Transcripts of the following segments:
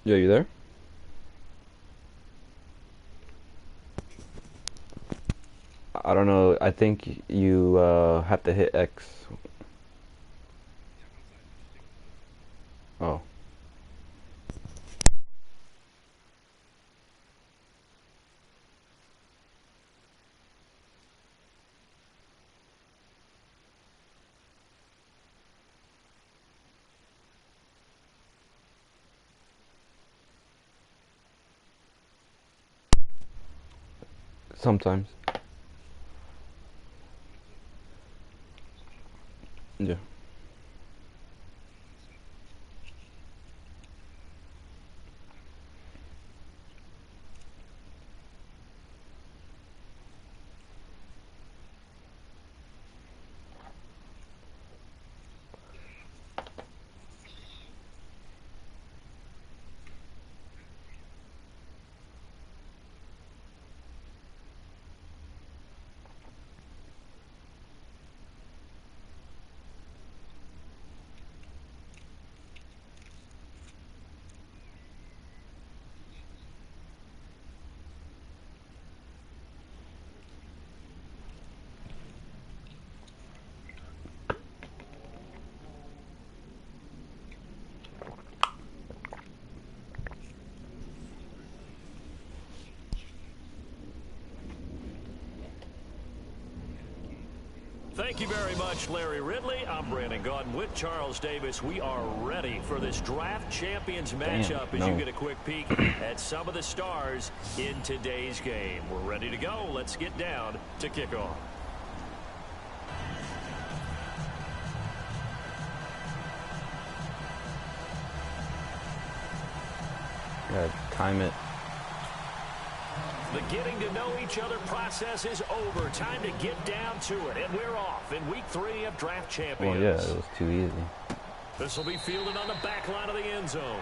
Yo, you there? I don't know. I think you have to hit X. Oh, sometimes. Yeah. Thank you very much, Larry Ridley. I'm Brandon Gaudin with Charles Davis. We are ready for this Draft Champions matchup as you get a quick peek at some of the stars in today's game. We're ready to go. Let's get down to kickoff. Gotta time it. The getting to know each other process is over. Time to get down to it. And we're off in week 3 of Draft Champions. Well, yeah, it was too easy. This will be fielded on the back line of the end zone.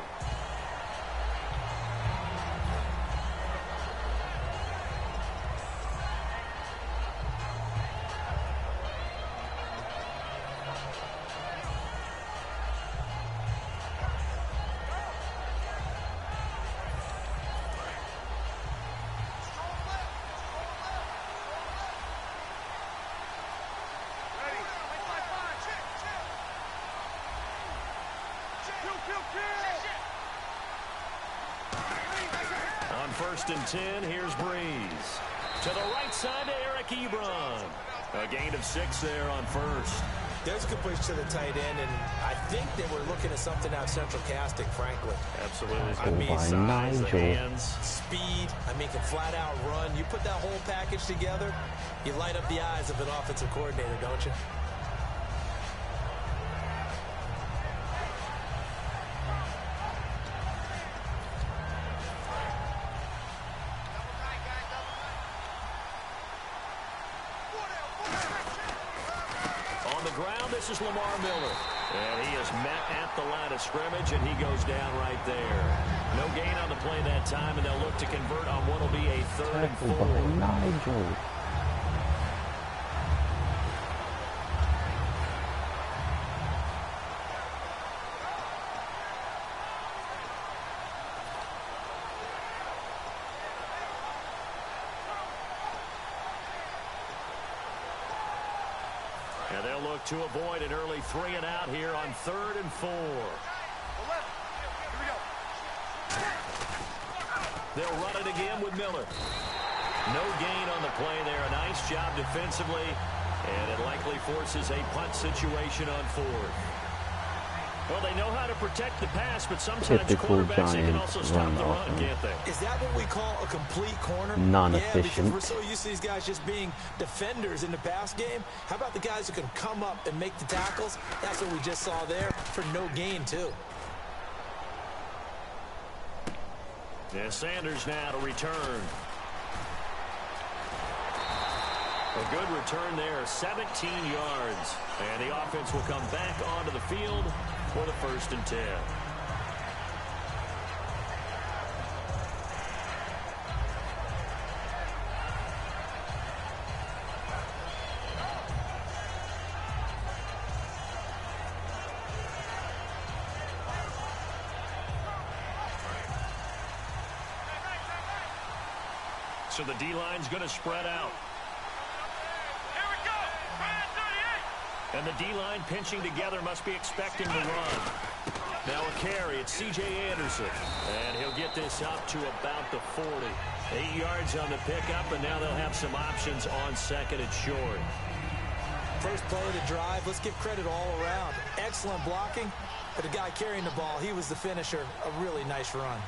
On 1st and 10, here's Breeze. To the right side to Eric Ebron. A gain of 6 there on 1st. There's a good push to the tight end, and I think they were looking at something out central casting, frankly. Absolutely. I mean, size, the hands. Speed, I mean, can flat out run. You put that whole package together, you light up the eyes of an offensive coordinator, don't you? This is Lamar Miller. And he is met at the line of scrimmage, and he goes down right there. No gain on the play that time, and they'll look to convert on what will be a 3rd and 4. Nigel. And they'll look to avoid an early 3 and out here on 3rd and 4. They'll run it again with Miller. No gain on the play there. A nice job defensively. And it likely forces a punt situation on 4th. Well, they know how to protect the pass, but sometimes quarterbacks can also stop the run, can't they? Is that what we call a complete corner? Non-efficient. Yeah, because we're so used to these guys just being defenders in the pass game. How about the guys who can come up and make the tackles? That's what we just saw there for no gain, too. Yeah, Sanders now to return. A good return there, 17 yards. And the offense will come back onto the field for the 1st and 10. So the D-line's going to spread out. And the D-line pinching together must be expecting to run. Now a carry, it's C.J. Anderson. And he'll get this up to about the 40. 8 yards on the pickup, and now they'll have some options on second and short. First play of the drive, let's give credit all around. Excellent blocking, but the guy carrying the ball, he was the finisher. A really nice run.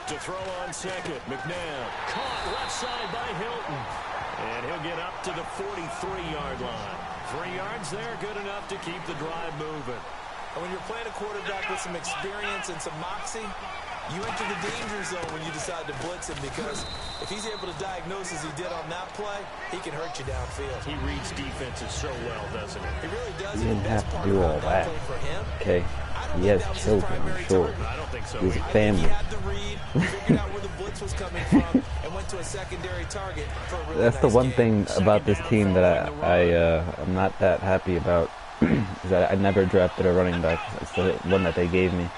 To throw on second, McNabb caught left side by Hilton. And he'll get up to the 43-yard line. 3 yards there, good enough to keep the drive moving. And when you're playing a quarterback with some experience and some moxie, you enter the danger zone when you decide to blitz him, because if he's able to diagnose as he did on that play, he can hurt you downfield. He reads defenses so well, doesn't he? He really does. He didn't have to do all that. Okay. He has children, I'm sure. I don't think so. He's a family. He had the read, figured out where the blitz was coming from, and went to a secondary target for a really That's the nice one game. thing about this team that I'm not that happy about. Is that I never drafted a running back. It's the one that they gave me.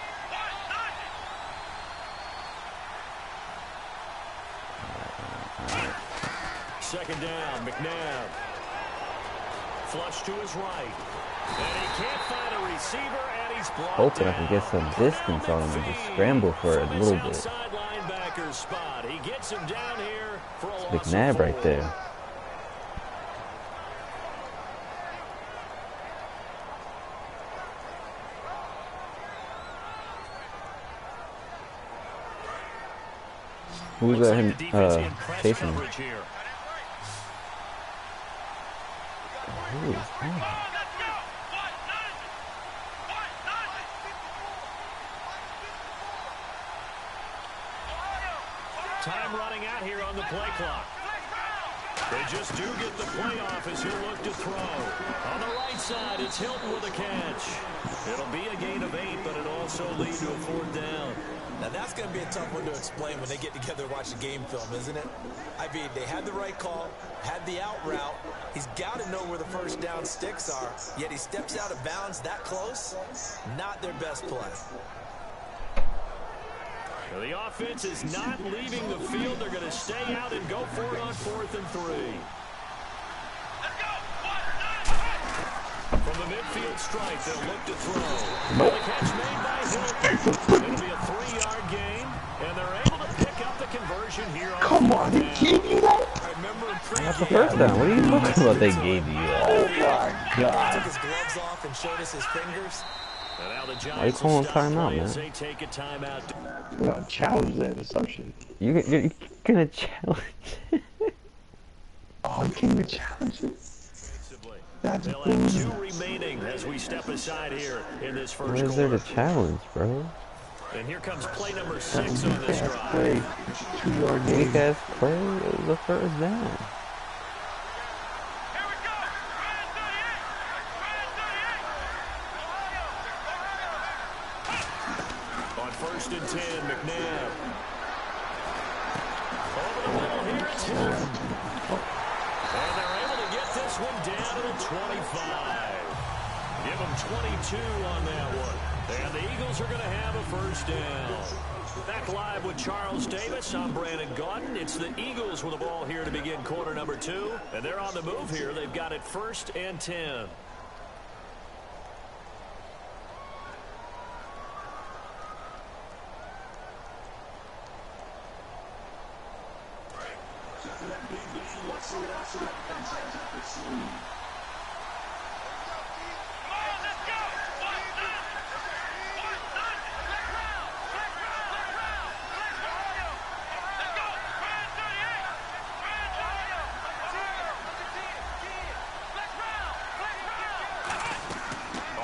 Second down, McNabb. Flush to his right. And he can't find a receiver, and he's blocked Hoping I down. can get some distance on him and just scramble for it a little bit. Outside linebacker's spot. He gets him down here for a loss of McNabb right 4. there. Who's Looks like him the defense in press chasing him? coverage here. Who is that? Time running out here on the play clock. They just do get the play off as he'll look to throw. On the right side, it's Hilton with a catch. It'll be a gain of 8, but it'll also lead to a 4th down. Now that's going to be a tough one to explain when they get together and watch the game film, isn't it? I mean, they had the right call, had the out route. He's got to know where the first down sticks are, yet he steps out of bounds that close. Not their best play. Now the offense is not leaving the field. They're going to stay out and go for it on 4th and 3. From the midfield stripe, they'll look to throw. The catch made by Hilton. It'll be a 3-yard gain, and they're able to pick up the conversion here on Come on, he gave you that? I remember in That's the pregame. first down. What are you talking about? They gave you that. Oh my He took God. his gloves off and showed us his fingers. And now the Why are you Giants calling will stop timeout, play man? as they take a timeout. Well, challenge that assumption. You're gonna challenge. Oh, you can't even challenge it. That's They'll have 2 bullshit. remaining as we step aside here in this first What is there quarter. to challenge, bro? And here comes play number That 6 was on a this bad drive. play. 2-yard Weak gain. ass play. It was the first down. On 1st and 10, McNabb. Over the middle here, it's Hilton. And they're able to get this one down to the 25. Give them 22 on that one. And the Eagles are going to have a first down. Back live with Charles Davis. I'm Brandon Gaudin. It's the Eagles with the ball here to begin quarter number 2. And they're on the move here. They've got it 1st and 10.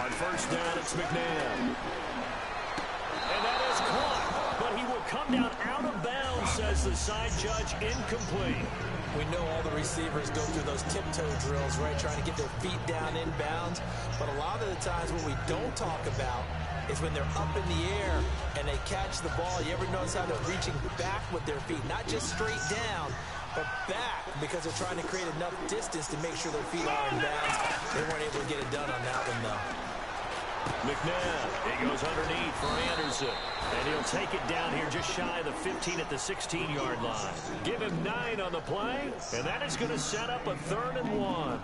On 1st down, it's McNabb. And that is caught, but he will come down out of bounds, says the side judge, incomplete. We know all the receivers go through those tiptoe drills, right, trying to get their feet down in bounds. But a lot of the times what we don't talk about is when they're up in the air and they catch the ball. You ever notice how they're reaching back with their feet, not just straight down, but back because they're trying to create enough distance to make sure their feet are in bounds. They weren't able to get it done on that one, though. McNabb, he goes underneath for Anderson. And he'll take it down here just shy of the 15 at the 16-yard line. Give him 9 on the play, and that is going to set up a 3rd and 1.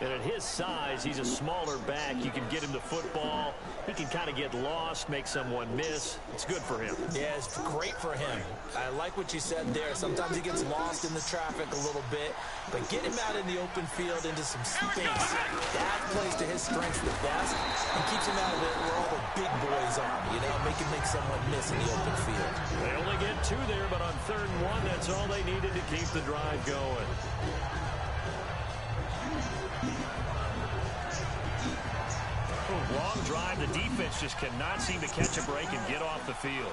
And at his size, he's a smaller back. You can get him the football. He can kind of get lost, make someone miss. It's good for him. Yeah, it's great for him. I like what you said there. Sometimes he gets lost in the traffic a little bit, but get him out in the open field into some space. That plays to his strengths the best and keeps him out of it where all the big boys are, you know, make him make someone miss in the open field. They only get 2 there, but on 3rd and 1, that's all they needed to keep the drive going. Long drive. The defense just cannot seem to catch a break and get off the field.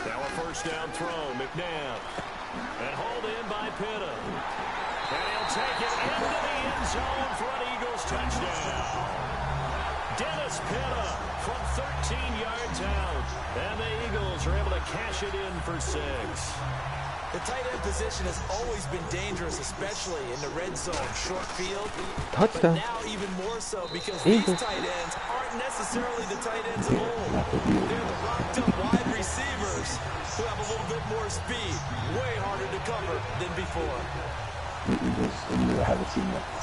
Now a 1st down throw. McNabb. And hauled in by Pitta. And he'll take it into the end zone for an Eagles touchdown. Dennis Pitta from 13 yards out. And the Eagles are able to cash it in for 6. The tight end position has always been dangerous, especially in the red zone, short field. Touchdown. But now even more so because Eagles. these tight ends aren't necessarily the tight ends of old. They're the rocked-up wide receivers who have a little bit more speed, way harder to cover than before. I haven't seen that.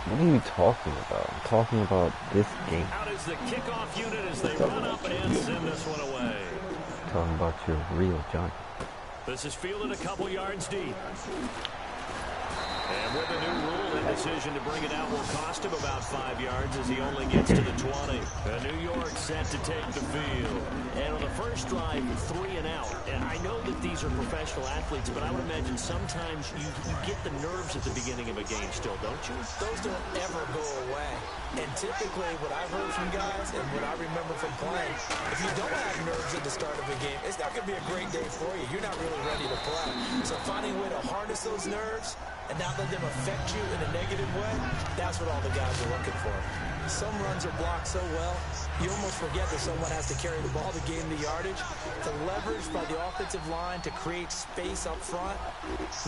What are you talking about? I'm talking about this game. Out is the kickoff unit as they run up and send this one away. Talking about your real Giant. This is fielded a couple yards deep. And with the new rule, the decision to bring it out will cost him about 5 yards as he only gets to the 20. And New York set to take the field. And on the first drive, 3 and out. And I know that these are professional athletes, but I would imagine sometimes you get the nerves at the beginning of a game still, don't you? Those don't ever go away. And typically what I've heard from guys and what I remember from playing, if you don't have nerves at the start of a game, it's not going to be a great day for you. You're not really ready to play. So finding a way to harness those nerves and not let them affect you in a negative way, that's what all the guys are looking for. Some runs are blocked so well, you almost forget that someone has to carry the ball to gain the yardage. The leverage by the offensive line to create space up front,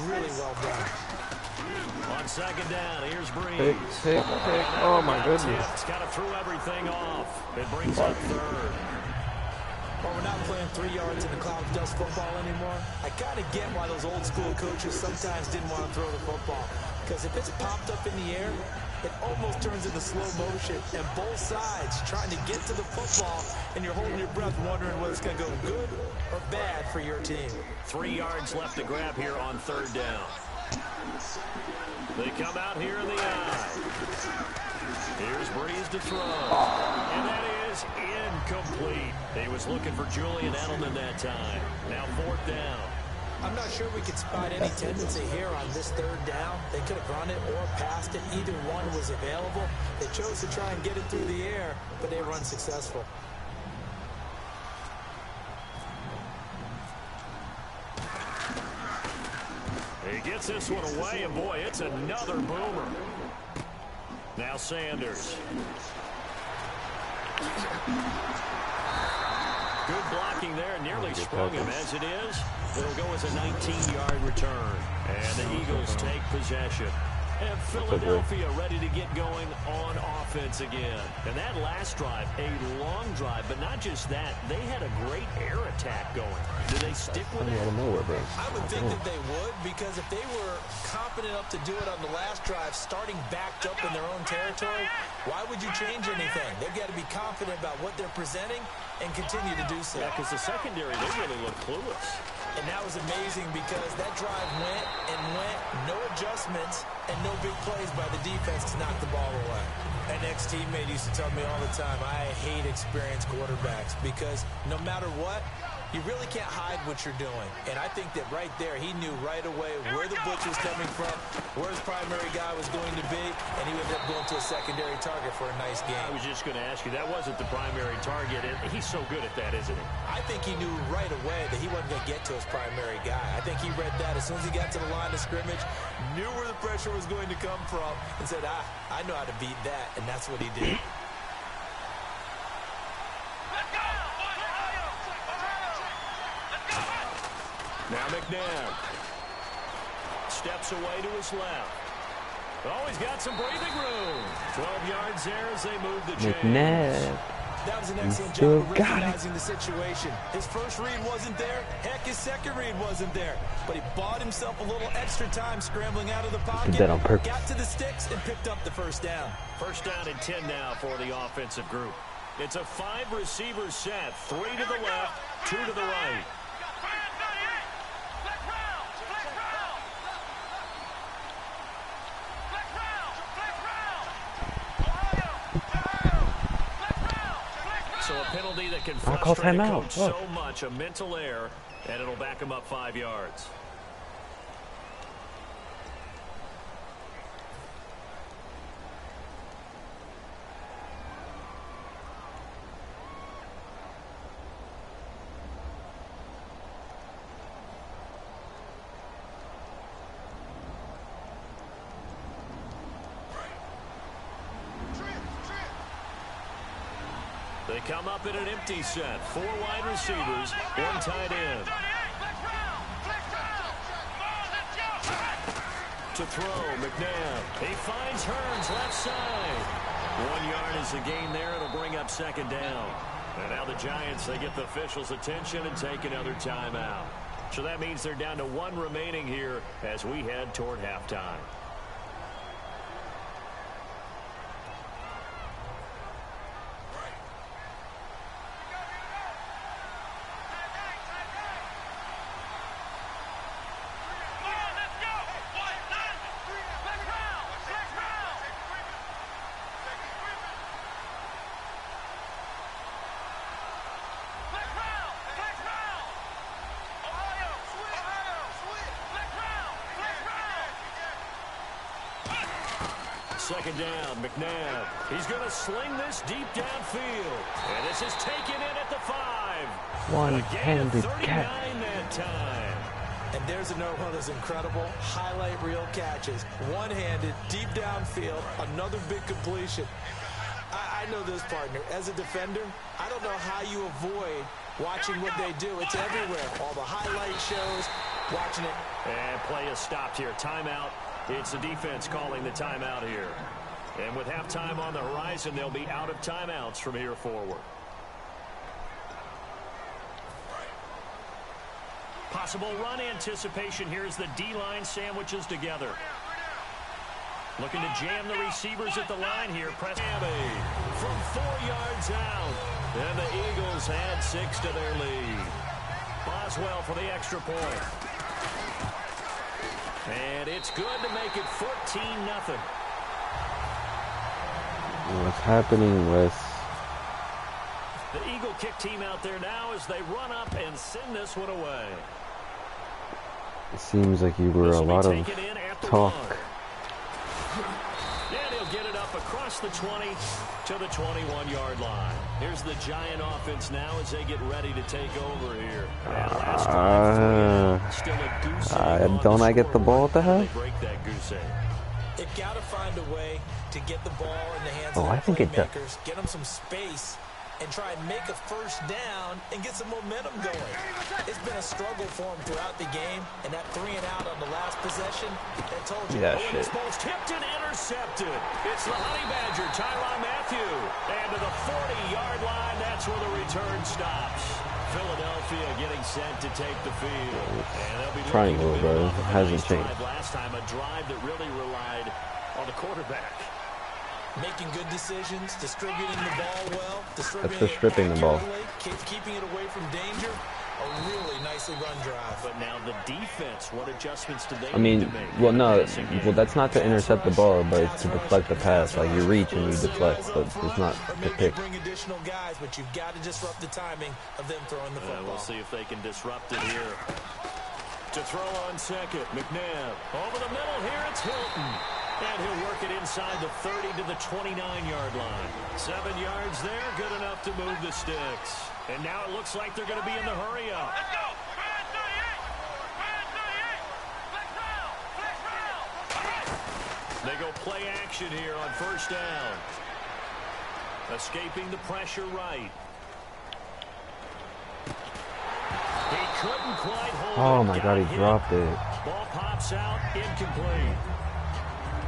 really well done. On 2nd down, here's Breeze. Pick. Oh my goodness. It's kind of threw everything off. It brings up 3rd. Well, we're not playing 3 yards in the cloud dust football anymore. I kind of get why those old school coaches sometimes didn't want to throw the football. Because if it's popped up in the air, it almost turns into slow motion. And both sides trying to get to the football, and you're holding your breath wondering whether it's going to go good or bad for your team. 3 yards left to grab here on 3rd down. They come out here in the eye. Here's Breeze to throw. And that is incomplete. He was looking for Julian Edelman that time. Now 4th down. I'm not sure we could spot any tendency here on this 3rd down. They could have run it or passed it. Either one was available. They chose to try and get it through the air, but they were unsuccessful. He gets this one away, and boy, it's another boomer. Now Sanders. Good blocking there, nearly sprung him as it is. It'll go as a 19-yard return. And the Eagles take possession. And Philadelphia ready to get going on offense again. And that last drive, a long drive, but not just that. They had a great air attack going. Do they stick with it? I would think that they would, because if they were confident enough to do it on the last drive, starting backed up in their own territory, why would you change anything? They've got to be confident about what they're presenting and continue to do so. Yeah, because the secondary, they really look clueless. And that was amazing because that drive went and went, no adjustments, and no big plays by the defense to knock the ball away. An ex-teammate used to tell me all the time, I hate experienced quarterbacks because no matter what, you really can't hide what you're doing. And I think that right there, he knew right away where the blitz was coming from, where his primary guy was going to be, and he ended up going to a secondary target for a nice game. I was just going to ask you, that wasn't the primary target, and he's so good at that, isn't he? I think he knew right away that he wasn't going to get to his primary guy. I think he read that as soon as he got to the line of scrimmage, knew where the pressure was going to come from, and said, I know how to beat that, and that's what he did. Now McNabb steps away to his left. Oh, he's got some breathing room. 12 yards there as they move the chains. McNabb. That was an excellent Still job of got it. recognizing the situation. His first read wasn't there. Heck, his second read wasn't there. But he bought himself a little extra time scrambling out of the pocket. Did that on purpose. Got to the sticks and picked up the first down. First down and 10 now for the offensive group. It's a 5-receiver set. 3 to the left, 2 to the right. So a penalty that can frustrate a coach so much, a mental error, and it'll back him up 5 yards. They come up in an empty set. 4 wide receivers, 1 tight end. To throw, McNabb. He finds Hearns left side. 1 yard is the gain there. It'll bring up second down. And now the Giants, they get the officials' attention and take another timeout. So that means they're down to 1 remaining here as we head toward halftime. Second down, McNabb. He's going to sling this deep downfield. And this is taken in at the 5. One-handed catch. That time. And there's another one of those incredible highlight reel catches. One-handed, deep downfield, another big completion. I know this, partner. As a defender, I don't know how you avoid watching what they do. It's everywhere. All the highlight shows, watching it. And play is stopped here. Timeout. It's the defense calling the timeout here. And with halftime on the horizon, they'll be out of timeouts from here forward. Possible run anticipation here as the D-line sandwiches together. Looking to jam the receivers at the line here. Press from 4 yards out. And the Eagles add 6 to their lead. Boswell for the extra point. And it's good to make it 14-0. What's happening, Wes? The Eagle kick team out there now as they run up and send this one away. It seems like you were a lot of talk. And he'll get it up across the 20 to the 21-yard line. Here's the Giant offense now as they get ready to take over here. Don't I get the ball at the half? They break that goose egg. They've got to find a way to get the ball in the hands of I the think it does. playmakers, get them some space, and try and make a first down and get some momentum going. It's been a struggle for them throughout the game, and that 3 and out on the last possession, that told you. Yeah, This ball's tipped and intercepted. It's the Honey Badger, Tyrann Mathieu. And to the 40-yard line, that's where the return stops. Philadelphia getting set to take the field. And they'll be Triangle, bro. It hasn't changed. Last time, a drive that really relied on the quarterback. Making good decisions, distributing the ball well, That's for stripping the ball. keeping it away from danger. A really nicely run drive. But now the defense, what adjustments do they I mean, need to make? well, no, well, that's not to intercept the ball, but it's to deflect the pass. Like, you reach and you deflect, but it's not to pick. Bring additional guys, but you've got to disrupt the timing of them throwing the football. We'll see if they can disrupt it here. To throw on second, McNabb. Over the middle here, it's Hilton. And he'll work it inside the 30 to the 29-yard line. 7 yards there, good enough to move the sticks. And now it looks like they're going to be in the hurry-up. Let's go! They go play action here on first down. Escaping the pressure right. He couldn't quite hold Oh it. my God, he dropped it. Ball pops out, incomplete.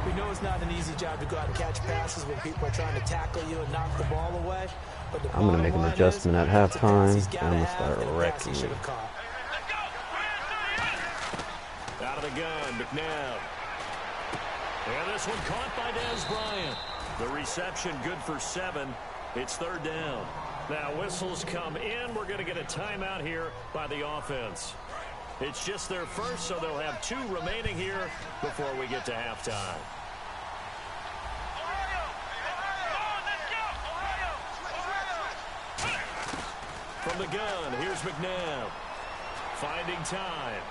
We know it's not an easy job to go out and catch passes when people are trying to tackle you and knock the ball away. But the I'm gonna make an adjustment at halftime, and I'm gonna start wrecking you. Out of the gun, McNabb. And this one caught by Dez Bryant. The reception good for 7. It's 3rd down. Now whistles come in. We're going to get a timeout here by the offense. It's just their first, so they'll have 2 remaining here before we get to halftime. From the gun, here's McNabb. Finding time.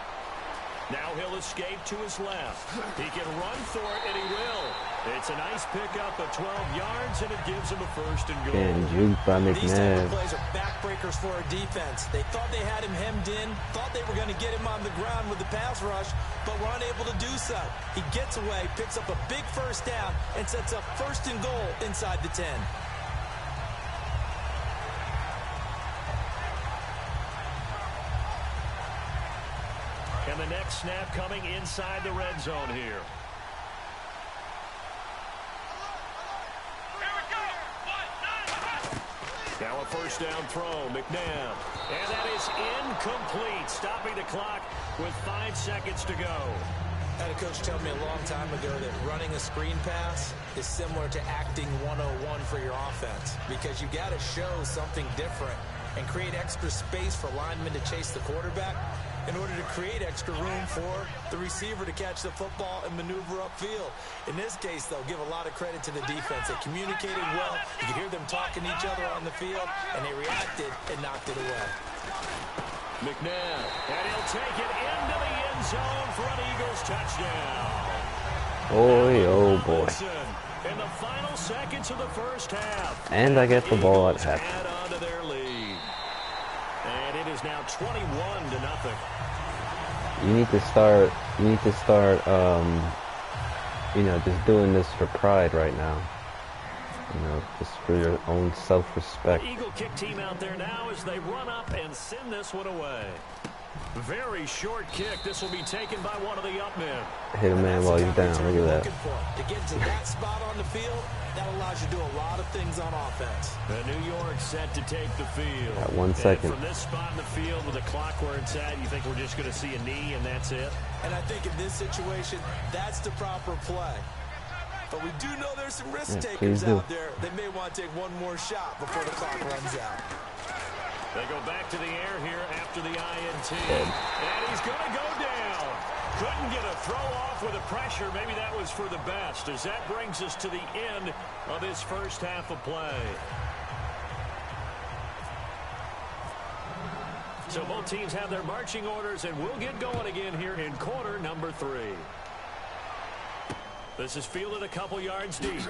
Now he'll escape to his left. He can run for it, and he will. It's a nice pickup of 12 yards, and it gives him a 1st and goal. Getting juked by These type McNabb. of plays are backbreakers for a defense. They thought they had him hemmed in, thought they were going to get him on the ground with the pass rush, but were unable to do so. He gets away, picks up a big 1st down, and sets up 1st and goal inside the 10. And the next snap coming inside the red zone here. Now a 1st down throw, McNabb. And that is incomplete, stopping the clock with 5 seconds to go. I had a coach tell me a long time ago that running a screen pass is similar to acting 101 for your offense, because you got to show something different and create extra space for linemen to chase the quarterback in order to create extra room for the receiver to catch the football and maneuver upfield. In this case, though, give a lot of credit to the defense. They communicated well. You could hear them talking to each other on the field, and they reacted and knocked it away. McNabb, and he'll take it into the end zone for an Eagles touchdown. Boy, oh boy. In the final seconds of the 1st half. And I get the ball at half. Add on to their lead. And it is now 21-0. You need to start, you know, just doing this for pride right now. You know, just for your own self-respect. Eagle kick team out there now as they run up and send this one away. Very short kick. This will be taken by one of the up men. Hit a man while he's down. Look at that. To get to that spot on the field, that allows you to do a lot of things on offense. The New York set to take the field. At 1 second. And from this spot in the field with the clock where it's at, you think we're just going to see a knee and that's it? And I think in this situation, that's the proper play. But we do know there's some risk takers out there. They may want to take one more shot before the clock runs out. They go back to the air here after the INT. And he's going to go down. Couldn't get a throw off with the pressure. Maybe that was for the best, as that brings us to the end of this 1st half of play. So both teams have their marching orders, and we'll get going again here in quarter number 3. This is fielded a couple yards deep.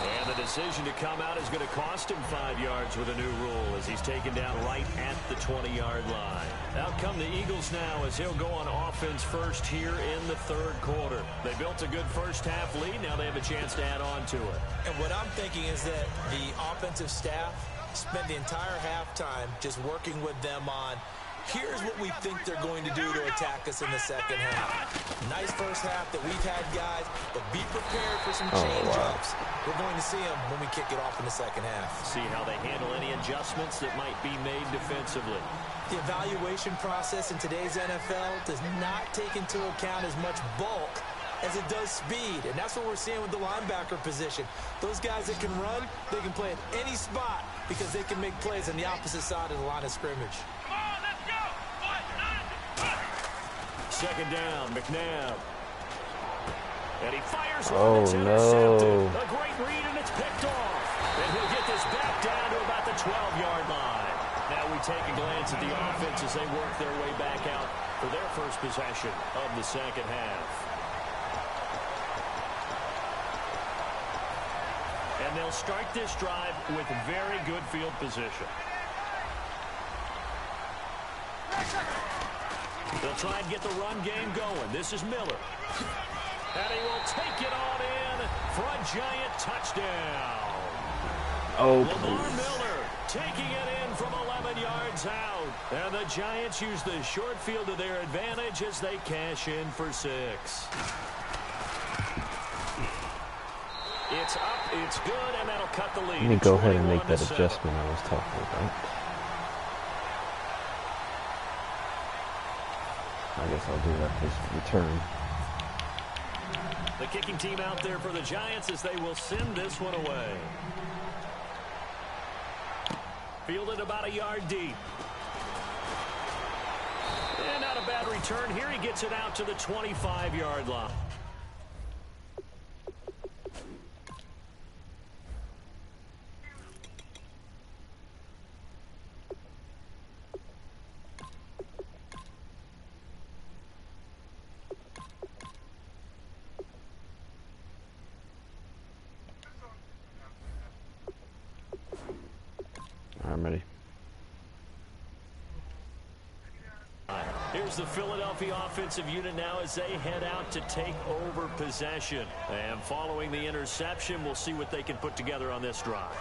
And the decision to come out is going to cost him 5 yards with a new rule, as he's taken down right at the 20-yard line. Out come the Eagles now, as he'll go on offense first here in the 3rd quarter. They built a good 1st half lead. Now they have a chance to add on to it. And what I'm thinking is that the offensive staff spent the entire halftime just working with them on, here's what we think they're going to do to attack us in the 2nd half. Nice 1st half that we've had, guys, but be prepared for some change-ups. We're going to see them when we kick it off in the 2nd half. See how they handle any adjustments that might be made defensively. The evaluation process in today's NFL does not take into account as much bulk as it does speed, and that's what we're seeing with the linebacker position. Those guys that can run, they can play at any spot because they can make plays on the opposite side of the line of scrimmage. 2nd down, McNabb. And he fires one. Oh, It's no. intercepted. A great read, and it's picked off. And he'll get this back down to about the 12-yard line. Now we take a glance at the offense as they work their way back out for their first possession of the 2nd half. And they'll start this drive with very good field position. They'll try and get the run game going. This is Miller. And he will take it on in for a giant touchdown. Oh, Lamar please. Miller taking it in from 11 yards out. And the Giants use the short field to their advantage as they cash in for 6. It's up, it's good, and that'll cut the lead. Let me go ahead and make that adjustment I was talking about. I guess I'll do that this return. The kicking team out there for the Giants as they will send this one away. Fielded about a yard deep. And not a bad return here. He gets it out to the 25-yard line. I'm ready. Here's the Philadelphia offensive unit now as they head out to take over possession. And following the interception, we'll see what they can put together on this drive.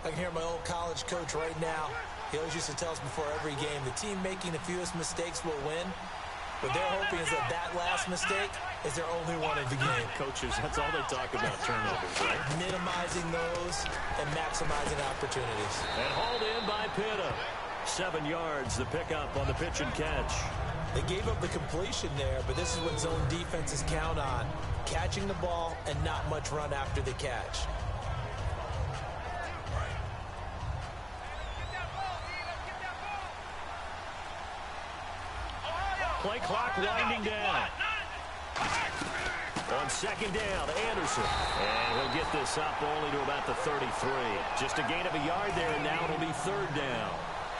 I can hear my old college coach right now. He always used to tell us before every game, the team making the fewest mistakes will win. What they're hoping is that last mistake is their only one of the game. Coaches, that's all they talk about, turnovers, right? Minimizing those and maximizing opportunities. And hauled in by Pitta. 7 yards, the pickup on the pitch and catch. They gave up the completion there, but this is what zone defenses count on. Catching the ball and not much run after the catch. Play clock winding down. On second down, Anderson. And he'll get this up only to about the 33. Just a gain of a yard there, and now it'll be third down.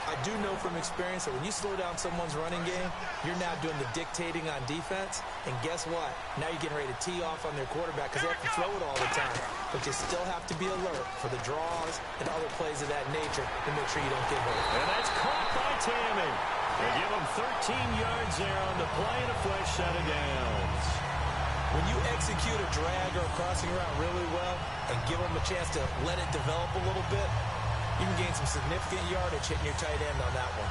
I do know from experience that when you slow down someone's running game, you're now doing the dictating on defense. And guess what? Now you're getting ready to tee off on their quarterback because they have to throw it all the time. But you still have to be alert for the draws and other plays of that nature to make sure you don't get hurt. And that's caught by Tammy. They give him 13 yards there on the play and a fresh set of downs. When you execute a drag or a crossing route really well and give them a chance to let it develop a little bit, you can gain some significant yardage hitting your tight end on that one.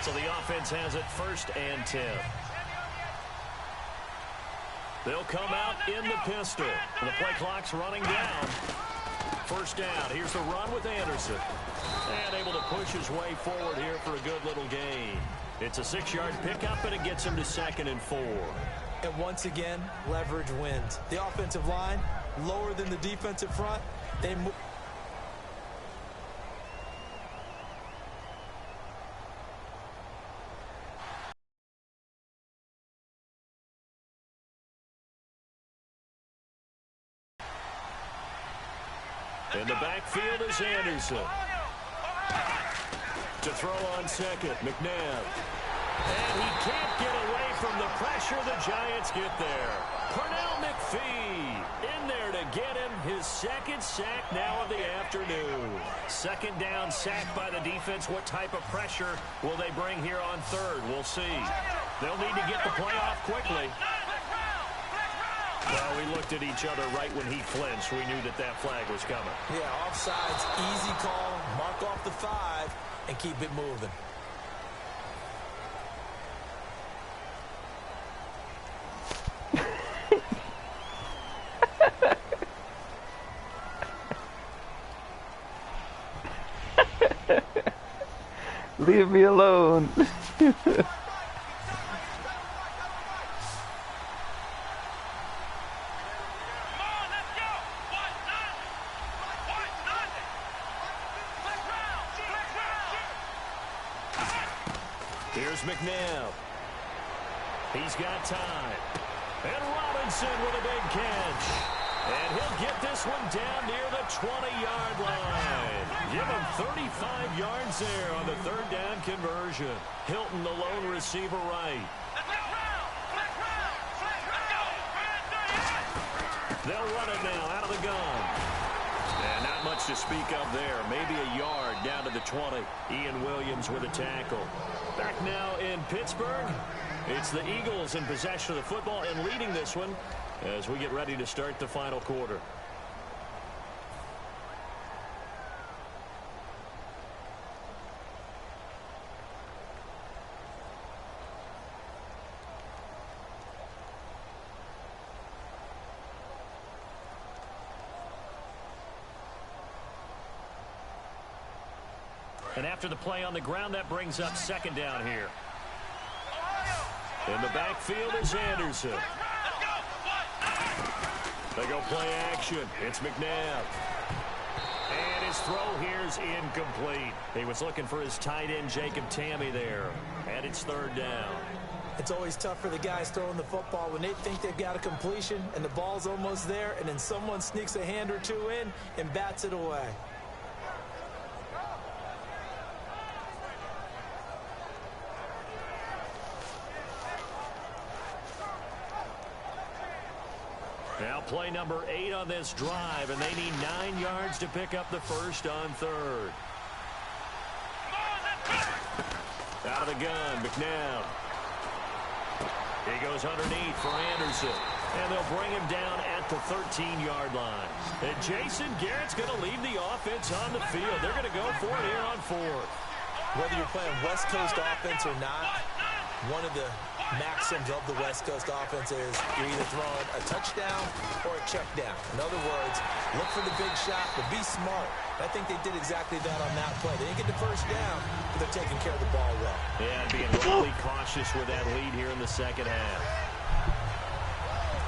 So the offense has it 1st and 10. They'll come out in the pistol. The play clock's running down. 1st down. Here's the run with Anderson. And able to push his way forward here for a good little gain. It's a 6-yard pickup, and it gets him to 2nd and 4. And once again, leverage wins. The offensive line, lower than the defensive front. They move. In the backfield is Anderson. To throw on second, McNabb. And he can't get away from the pressure. The Giants get there. Pernell McPhee in there to get him his 2nd sack now of the afternoon. 2nd down sack by the defense. What type of pressure will they bring here on 3rd? We'll see. They'll need to get the play off quickly. Well, we looked at each other right when he flinched. We knew that flag was coming. Yeah, offsides, easy call. Mark off the 5 and keep it moving. Leave me alone. Here's McNabb. He's got time. And Robinson with a big catch. And he'll get this one down near the 20-yard line. Give him 35 yards there on the 3rd down conversion. Hilton, the lone receiver, right. They'll run it now out of the gun. And not much to speak of there. Maybe a yard down to the 20. Ian Williams with a tackle. Back now in Pittsburgh. It's the Eagles in possession of the football and leading this one as we get ready to start the final quarter. And after the play on the ground, that brings up second down here. In the backfield is Anderson. They go play action. It's McNabb. And his throw here's incomplete. He was looking for his tight end, Jacob Tammy, there. And it's third down. It's always tough for the guys throwing the football when they think they've got a completion and the ball's almost there, and then someone sneaks a hand or two in and bats it away. Now play number 8 on this drive, and they need 9 yards to pick up the first on third. Out of the gun, McNabb. He goes underneath for Anderson, and they'll bring him down at the 13-yard line. And Jason Garrett's going to leave the offense on the field. They're going to go for it here on fourth. Whether you're playing West Coast offense or not, one of the maxims of the West Coast offense is you're either throwing a touchdown or a check down. In other words, look for the big shot, but be smart. I think they did exactly that on that play. They didn't get the first down, but they're taking care of the ball well. Yeah, and being really cautious with that lead here in the second half.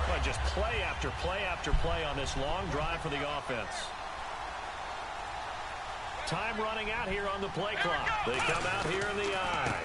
Well, just play after play after play on this long drive for the offense. Time running out here on the play clock. They come out here in the eye.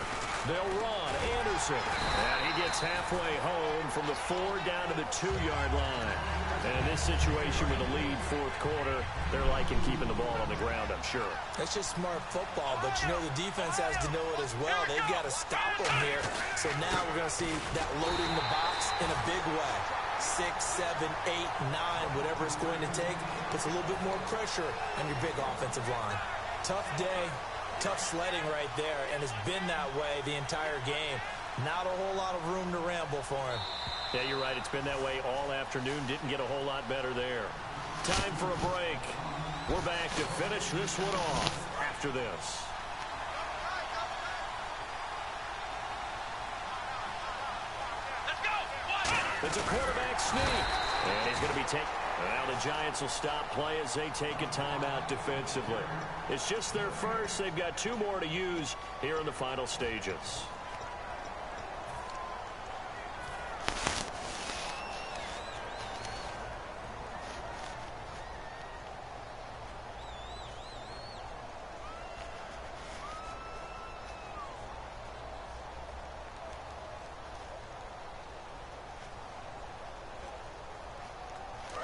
They'll run. Anderson. And he gets halfway home from the 4 down to the 2-yard line. And in this situation with a lead fourth quarter, they're liking keeping the ball on the ground, I'm sure. That's just smart football, but you know the defense has to know it as well. They've got to stop them here. So now we're going to see that loading the box in a big way. 6, 7, 8, 9, whatever it's going to take, puts a little bit more pressure on your big offensive line. Tough day, tough sledding right there, and it's been that way the entire game. Not a whole lot of room to ramble for him. Yeah, you're right. It's been that way all afternoon. Didn't get a whole lot better there. Time for a break. We're back to finish this one off after this. It's a quarterback sneak. And he's going to be taken. Now the Giants will stop play as they take a timeout defensively. It's just their first. They've got 2 more to use here in the final stages.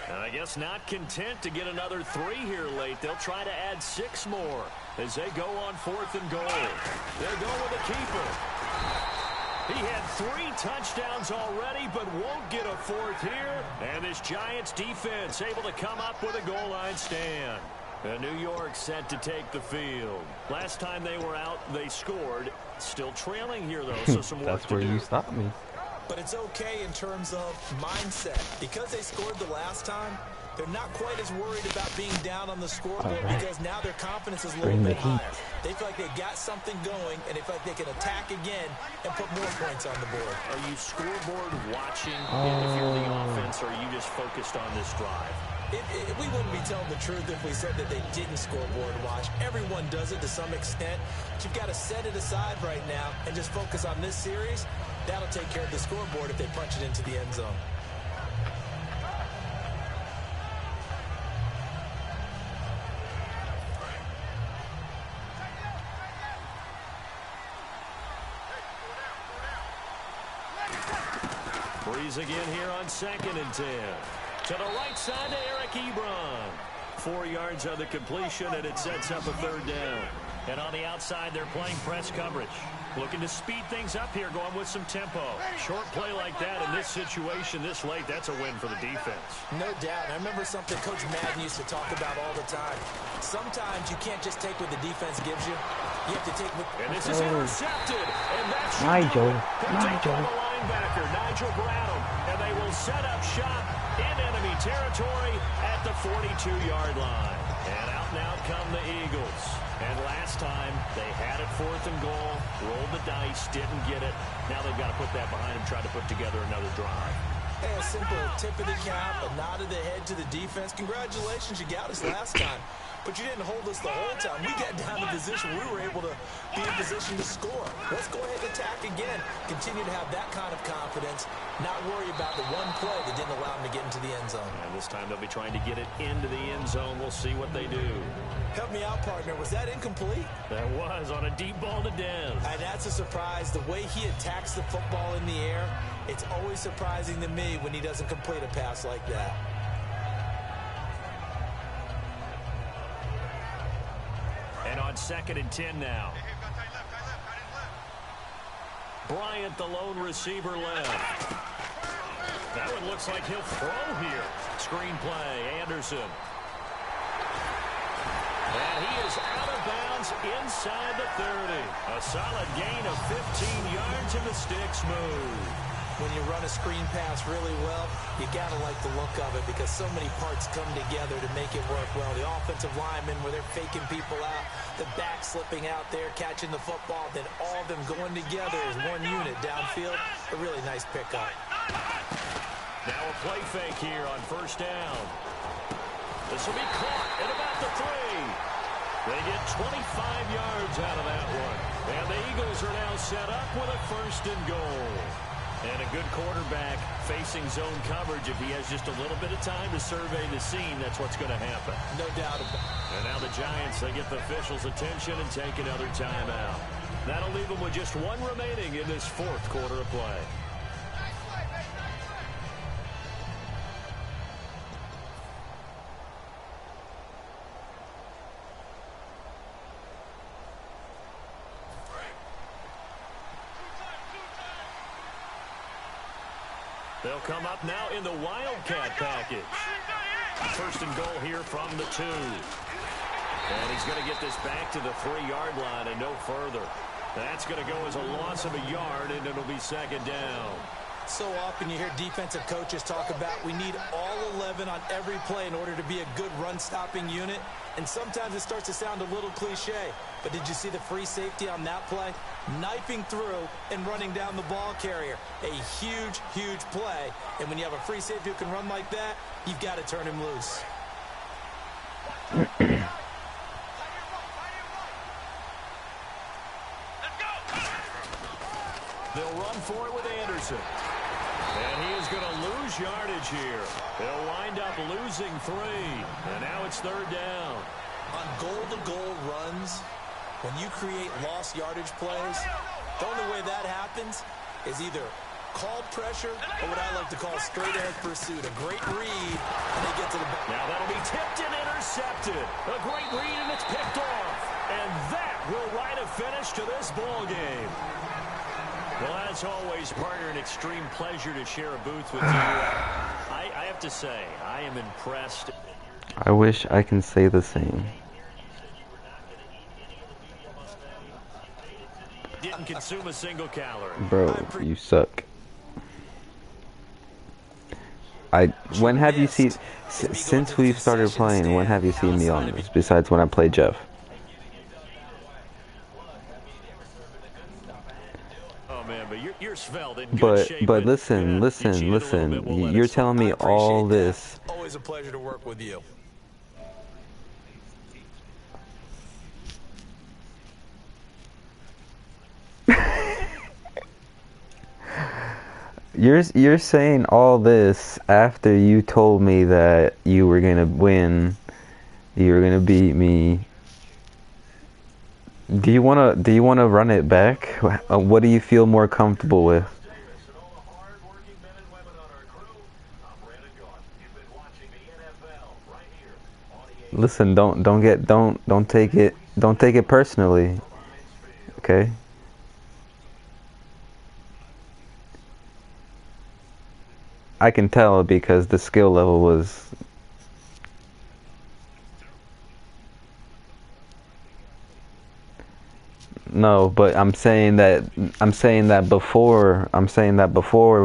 I guess not content to get another 3 here late. They'll try to add 6 more as they go on 4th and goal. They go with a keeper. He had 3 touchdowns already, but won't get a 4th here. And this Giants defense able to come up with a goal line stand. And New York set to take the field. Last time they were out, they scored. Still trailing here, though, so some work to do. That's where you stopped me. But it's okay in terms of mindset. Because they scored the last time, they're not quite as worried about being down on the scoreboard because now their confidence is a little bit higher. They feel like they've got something going, and they feel like they can attack again and put more points on the board. Are you scoreboard watching if you're the offense, or are you just focused on this drive? We wouldn't be telling the truth if we said that they didn't scoreboard watch. Everyone does it to some extent. But you've got to set it aside right now and just focus on this series. That'll take care of the scoreboard if they punch it into the end zone. Breeze again here on 2nd and 10. To the right side to Eric Ebron. 4 yards on the completion, and it sets up a 3rd down. And on the outside, they're playing press coverage. Looking to speed things up here, going with some tempo. Short play like that in this situation this late, that's a win for the defense. No doubt. I remember something Coach Madden used to talk about all the time. Sometimes you can't just take what the defense gives you. You have to take what... And this is intercepted. And that's Nigel. Linebacker Nigel Bradham. And they will set up shop in enemy territory at the 42-yard line. And out now come the Eagles. And last time, they had it 4th and goal, rolled the dice, didn't get it. Now they've got to put that behind them, try to put together another drive. Hey, a simple tip of the cap, a nod of the head to the defense. Congratulations, you got us last time. But you didn't hold us the whole time. We got down to position. We were able to be in position to score. Let's go ahead and attack again. Continue to have that kind of confidence. Not worry about the one play that didn't allow them to get into the end zone. And this time they'll be trying to get it into the end zone. We'll see what they do. Help me out, partner. Was that incomplete? That was on a deep ball to Dez. And that's a surprise. The way he attacks the football in the air, it's always surprising to me when he doesn't complete a pass like that. And on 2nd and 10 now. Bryant, the lone receiver left. That one looks like he'll throw here. Screen play, Anderson. And he is out of bounds inside the 30. A solid gain of 15 yards, and the sticks move. When you run a screen pass really well, you got to like the look of it because so many parts come together to make it work well. The offensive linemen, where they're faking people out, the back slipping out there, catching the football, then all of them going together as one unit downfield. A really nice pickup. Now a play fake here on 1st down. This will be caught at about the 3. They get 25 yards out of that one. And the Eagles are now set up with a 1st and goal. And a good quarterback facing zone coverage. If he has just a little bit of time to survey the scene, that's what's going to happen. No doubt about it. And now the Giants, they get the officials' attention and take another timeout. That'll leave them with just 1 remaining in this 4th quarter of play. They'll come up now in the Wildcat package. 1st and goal here from the 2. And he's going to get this back to the 3-yard line and no further. That's going to go as a loss of a yard, and it'll be 2nd down. So often you hear defensive coaches talk about we need all 11 on every play in order to be a good run-stopping unit. And sometimes it starts to sound a little cliche. But did you see the free safety on that play? Knifing through and running down the ball carrier. A huge, huge play. And when you have a free safety who can run like that, you've got to turn him loose. They'll run for it with Anderson. And he is going to lose yardage here. They'll wind up losing 3. And now it's 3rd down. On goal-to-goal runs, when you create lost yardage plays, the only way that happens is either called pressure or what I like to call straight-ahead pursuit. A great read, and they get to the back. Now that'll be tipped and intercepted. A great read, and it's picked off. And that will write a finish to this ball game. Well, as always, partner, an extreme pleasure to share a booth with you. I have to say, I am impressed. I wish I can say the same. Didn't consume a single calorie. Bro, you suck. When have you seen, since we've started playing, when have you seen me on this, besides when I played Jeff? But listen. You're telling me all this. Always a pleasure to work with you. You're saying all this after you told me that you were gonna win, you were gonna beat me. Do you wanna run it back? What do you feel more comfortable with? Listen, don't take it personally. Okay? I can tell because the skill level was no, but I'm saying that before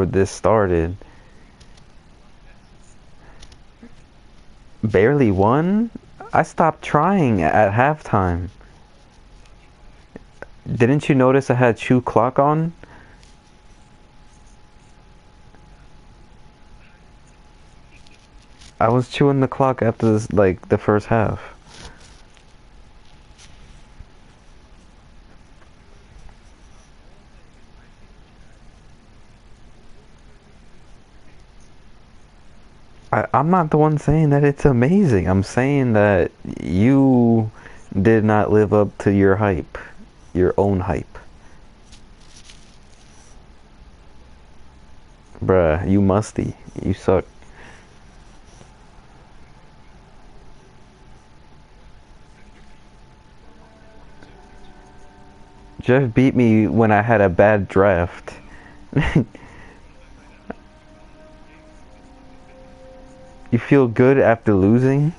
this started. Barely won? I stopped trying at halftime. Didn't you notice I had chew clock on? I was chewing the clock after this, like the first half. I'm not the one saying that it's amazing. I'm saying that you did not live up to your hype, your own hype. Bruh, you musty. You suck. Jeff beat me when I had a bad draft. You feel good after losing?